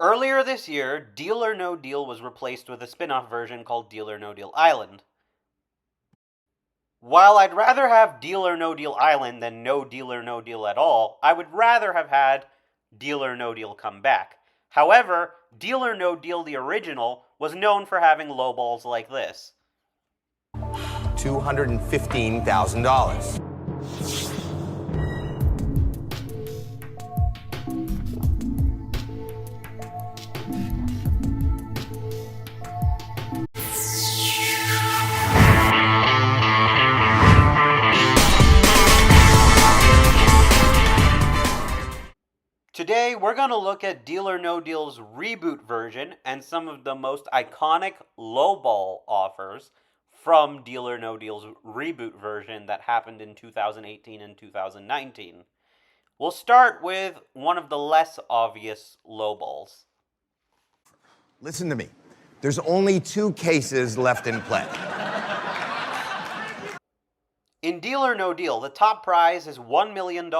Earlier this year, Deal or No Deal was replaced with a spin-off version called Deal or No Deal Island. While I'd rather have Deal or No Deal Island than no Deal or No Deal at all, I would rather have had Deal or No Deal come back. However, Deal or No Deal, the original, was known for having lowballs like this. $215,000. Today, we're going to look at Deal or No Deal's reboot version and some of the most iconic lowball offers from Deal or No Deal's reboot version that happened in 2018 and 2019. We'll start with one of the less obvious lowballs. Listen to me. There's only 2 cases left in play. In Deal or No Deal, the top prize is $1 million.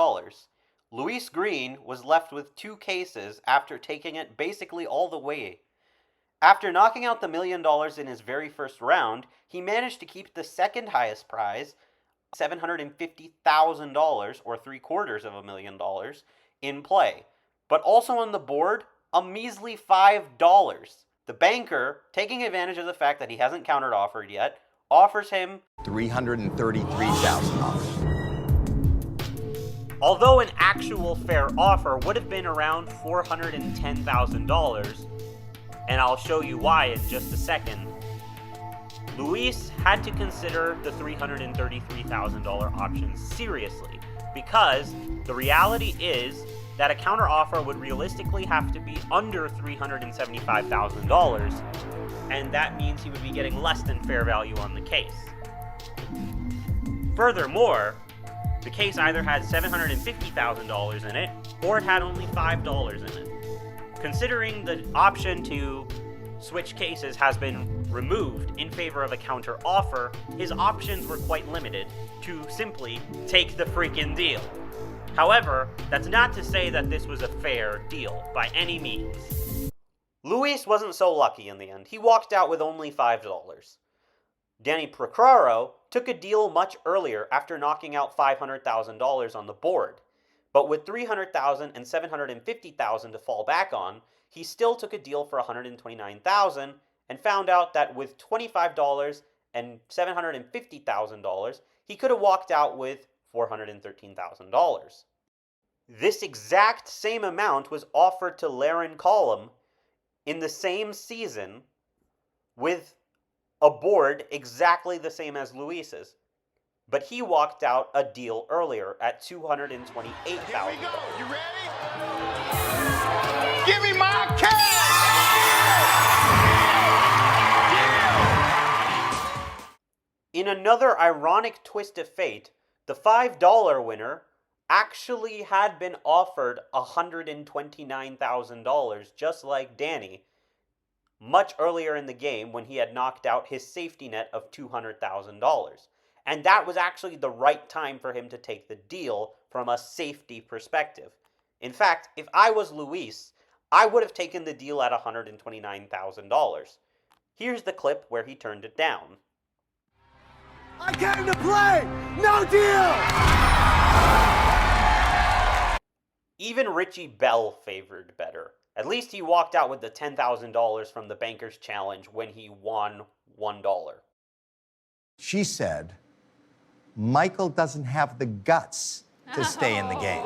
Luis Green was left with 2 cases after taking it basically all the way. After knocking out the $1 million in his very first round, he managed to keep the second highest prize, $750,000 or $750,000 in play, but also on the board, a measly $5. The banker, taking advantage of the fact that he hasn't counter-offered yet, offers him $333,000. Although an actual fair offer would have been around $410,000, and I'll show you why in just a second, Luis had to consider the $333,000 option seriously, because the reality is that a counteroffer would realistically have to be under $375,000, and that means he would be getting less than fair value on the case. Furthermore, the case either had $750,000 in it, or it had only $5 in it. Considering the option to switch cases has been removed in favor of a counter offer, his options were quite limited to simply take the freaking deal. However, that's not to say that this was a fair deal, by any means. Luis wasn't so lucky in the end. He walked out with only $5. Danny Procaro took a deal much earlier after knocking out $500,000 on the board, but with $300,000 and $750,000 to fall back on, he still took a deal for $129,000 and found out that with $25 and $750,000, he could have walked out with $413,000. This exact same amount was offered to Laren Collum in the same season with a board exactly the same as Luis's, but he walked out a deal earlier at $228,000. Here we go. You ready? Give me my cash! In another ironic twist of fate, the $5 winner actually had been offered $129,000, just like Danny, much earlier in the game when he had knocked out his safety net of $200,000. And that was actually the right time for him to take the deal from a safety perspective. In fact, if I was Luis, I would have taken the deal at $129,000. Here's the clip where he turned it down. I came to play! No deal! Even Richie Bell favored better. At least he walked out with the $10,000 from the Banker's Challenge when he won $1. She said, Michael doesn't have the guts to stay in the game.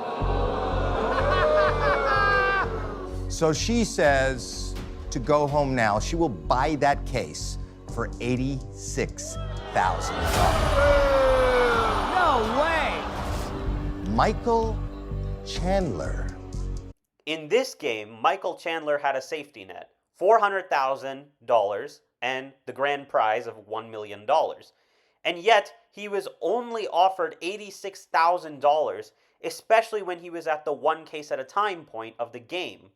So she says to go home now. She will buy that case for $86,000. No way! Michael Chandler. In this game, Michael Chandler had a safety net, $400,000, and the grand prize of $1 million. And yet, he was only offered $86,000, especially when he was at the 1 case at a time point of the game,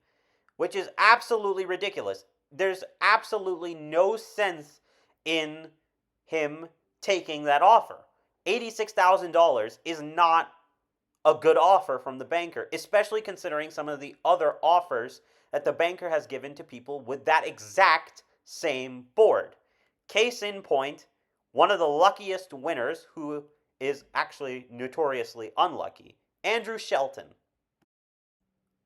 which is absolutely ridiculous. There's absolutely no sense in him taking that offer. $86,000 is not a good offer from the banker, especially considering some of the other offers that the banker has given to people with that exact same board. Case in point, one of the luckiest winners, who is actually notoriously unlucky, Andrew Shelton.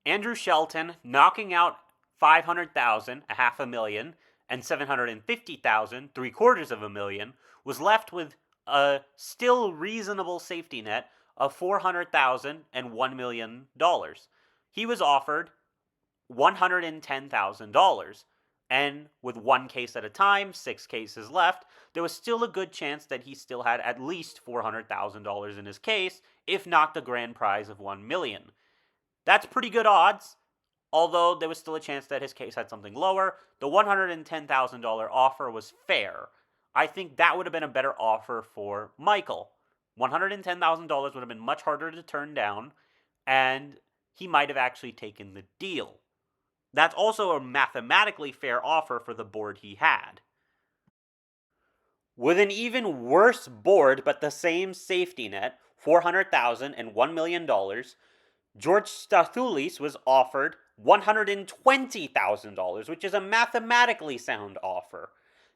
Andrew Shelton knocking out 500,000, a half a million, and 750,000, three-quarters of a million, was left with a still reasonable safety net of 400,000 and $1 million. He was offered $110,000, and with one case at a time, 6 cases left, there was still a good chance that he still had at least $400,000 in his case, if not the grand prize of $1 million. That's pretty good odds, although there was still a chance that his case had something lower. The $110,000 offer was fair. I think that would have been a better offer for Michael. $110,000 would have been much harder to turn down, and he might have actually taken the deal. That's also a mathematically fair offer for the board he had. With an even worse board but the same safety net, $400,000 and $1 million, George Stathoulis was offered $120,000, which is a mathematically sound offer.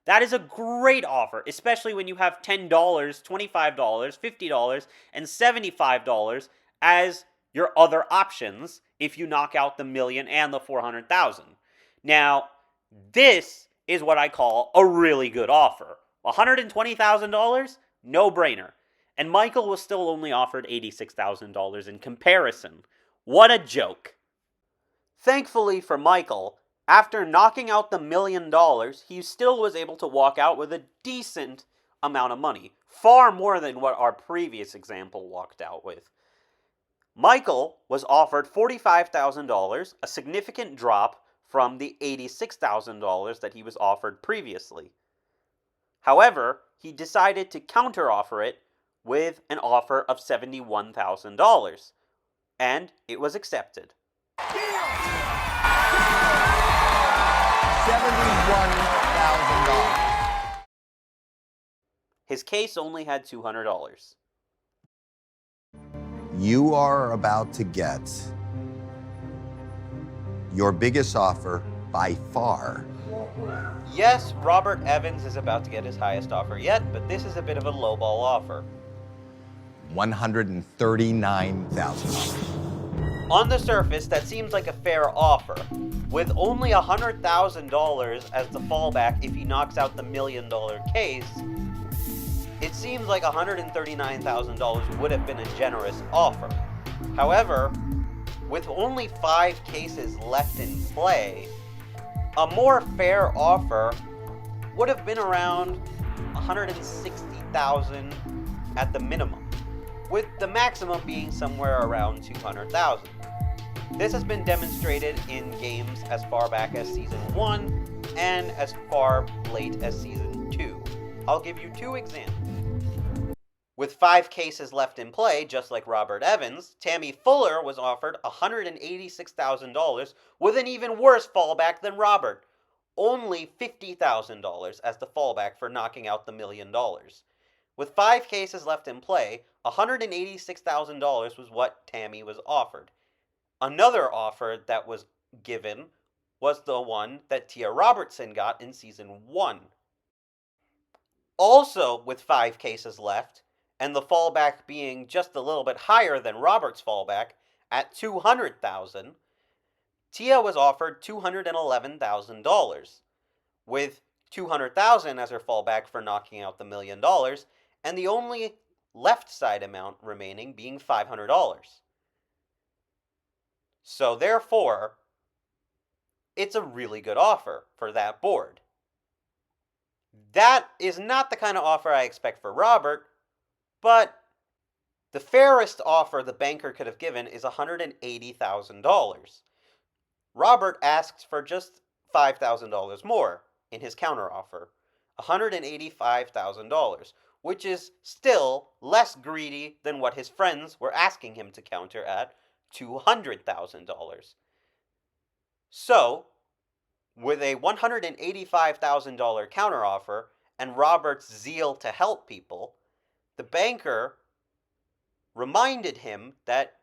That is a great offer, especially when you have $10, $25, $50, and $75 as your other options if you knock out the million and the 400,000. Now, this is what I call a really good offer. $120,000? No brainer. And Michael was still only offered $86,000 in comparison. What a joke. Thankfully for Michael, after knocking out the $1 million, he still was able to walk out with a decent amount of money. Far more than what our previous example walked out with. Michael was offered $45,000, a significant drop from the $86,000 that he was offered previously. However, he decided to counteroffer it with an offer of $71,000, and it was accepted. $71,000. His case only had $200. You are about to get your biggest offer by far. Yes, Robert Evans is about to get his highest offer yet, but this is a bit of a lowball offer. $139,000. On the surface, that seems like a fair offer. With only $100,000 as the fallback if he knocks out the $1 million case, it seems like $139,000 would have been a generous offer. However, with only 5 cases left in play, a more fair offer would have been around $160,000 at the minimum, with the maximum being somewhere around $200,000. This has been demonstrated in games as far back as Season 1 and as far late as Season 2. I'll give you 2 examples. With 5 cases left in play, just like Robert Evans, Tammy Fuller was offered $186,000 with an even worse fallback than Robert. Only $50,000 as the fallback for knocking out the $1 million. With 5 cases left in play, $186,000 was what Tammy was offered. Another offer that was given was the one that Tia Robertson got in Season 1. Also, with 5 cases left, and the fallback being just a little bit higher than Robert's fallback at $200,000, Tia was offered $211,000, with $200,000 as her fallback for knocking out the $1 million, and the only left side amount remaining being $500. So therefore, it's a really good offer for that board. That is not the kind of offer I expect for Robert, but the fairest offer the banker could have given is $180,000. Robert asks for just $5,000 more in his counteroffer, $185,000, which is still less greedy than what his friends were asking him to counter at $200,000. So, with a $185,000 counteroffer and Robert's zeal to help people, the banker reminded him that,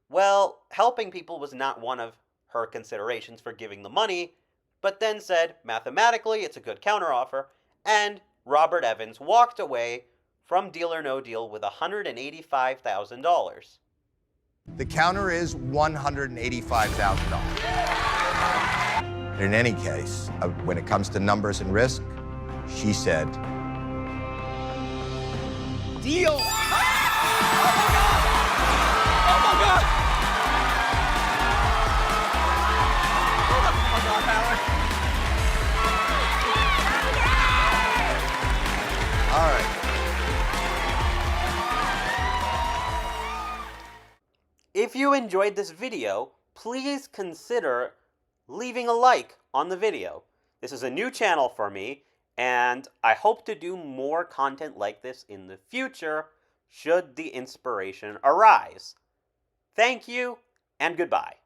well, helping people was not one of her considerations for giving the money, but then said mathematically it's a good counteroffer, and Robert Evans walked away from Deal or No Deal with $185,000. The counter is $185,000. In any case, when it comes to numbers and risk, she said, Deal. Oh my God! Oh my God, Howard. all right. If you enjoyed this video, please consider leaving a like on the video. This is a new channel for me, and I hope to do more content like this in the future, should the inspiration arise. Thank you, and goodbye.